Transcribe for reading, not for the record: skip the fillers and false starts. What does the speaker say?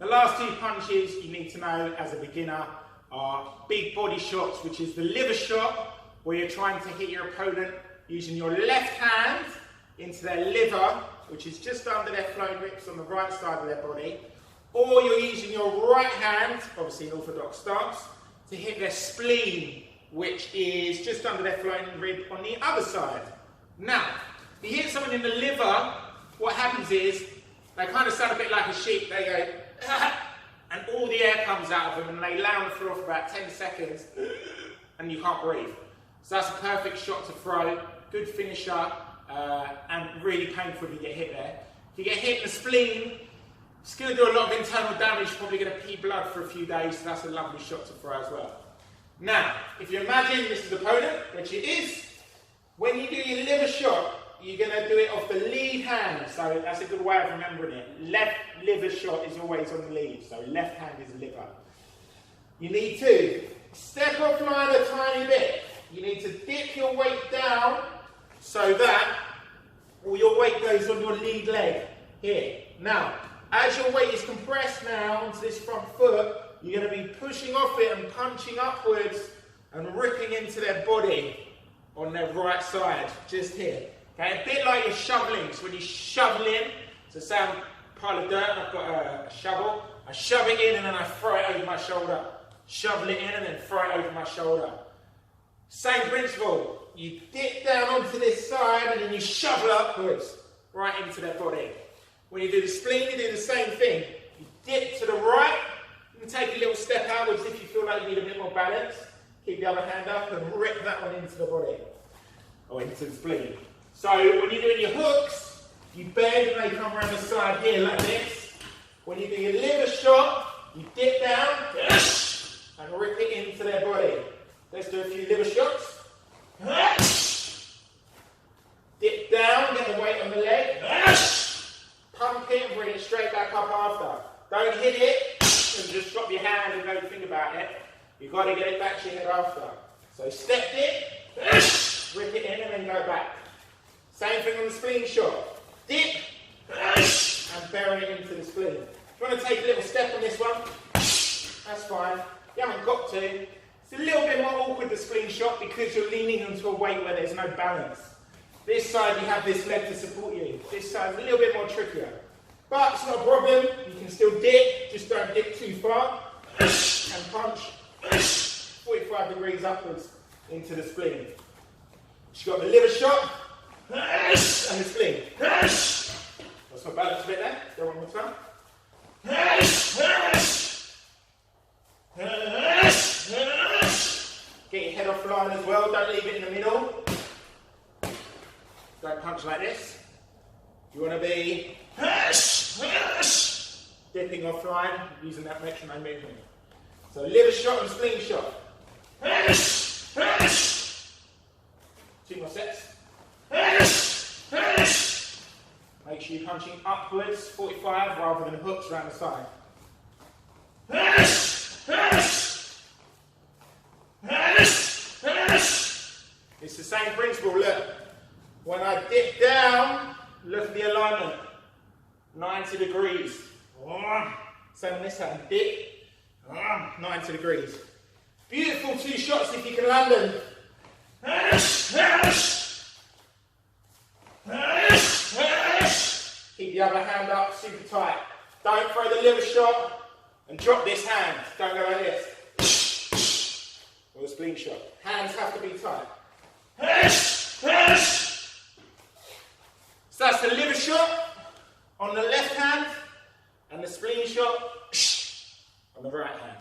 The last two punches you need to know as a beginner are big body shots, which is the liver shot, where you're trying to hit your opponent using your left hand into their liver, which is just under their flowing ribs on the right side of their body, or you're using your right hand, obviously an orthodox stance, to hit their spleen, which is just under their flowing rib on the other side. Now, if you hit someone in the liver, what happens is they kind of sound a bit like a sheep. They go, and all the air comes out of them, and they lay on the floor for about 10 seconds, and you can't breathe. So that's a perfect shot to throw, good finisher, and really painful if you get hit there. If you get hit in the spleen, it's going to do a lot of internal damage, probably going to pee blood for a few days, so that's a lovely shot to throw as well. Now, if you imagine this is the opponent, which it is, when you do your liver shot, you're going to do it off the lead hand, so that's a good way of remembering it. Left liver shot is always on the lead, so left hand is liver. You need to step offline a tiny bit. You need to dip your weight down so that all your weight goes on your lead leg here. Now, as your weight is compressed now onto this front foot, you're going to be pushing off it and punching upwards and ripping into their body on their right side, just here. Okay, a bit like you're shoveling. So when you shovel in, so say I'm a pile of dirt and I've got a shovel, I shove it in and then I throw it over my shoulder. Shovel it in and then throw it over my shoulder. Same principle. You dip down onto this side and then you shovel upwards, right into their body. When you do the spleen, you do the same thing. You dip to the right, and take a little step outwards if you feel like you need a bit more balance. Keep the other hand up and rip that one into the body, or into the spleen. So when you're doing your hooks, you bend and they come around the side here like this. When you do your liver shot, you dip down and rip it into their body. Let's do a few liver shots. Dip down, get the weight on the leg. Pump it and bring it straight back up after. Don't hit it and just drop your hand and don't think about it. You've got to get it back to your head after. So step dip, rip it in and then go back. Same thing on the spleen shot. Dip and bury it into the spleen. If you want to take a little step on this one, that's fine. You haven't got to. It's a little bit more awkward, the spleen shot, because you're leaning onto a weight where there's no balance. This side you have this leg to support you. This side's a little bit more trickier. But it's not a problem. You can still dip, just don't dip too far. And punch 45 degrees upwards into the spleen. You've got the liver shot and the spleen. Lost my balance a bit there. Go one more time. Get your head off line as well. Don't leave it in the middle. Don't punch like this. You want to be dipping offline, using that metronome movement. So liver shot and spleen shot. 2 more sets. Make sure you're punching upwards, 45, rather than hooks around the side. It's the same principle, look. When I dip down, look at the alignment. 90 degrees. Same on this hand. Dip. 90 degrees. Beautiful 2 shots if you can land them. Keep the other hand up super tight. Don't throw the liver shot and drop this hand. Don't go like this. Or the spleen shot. Hands have to be tight. So that's the liver shot on the left hand and the spleen shot on the right hand.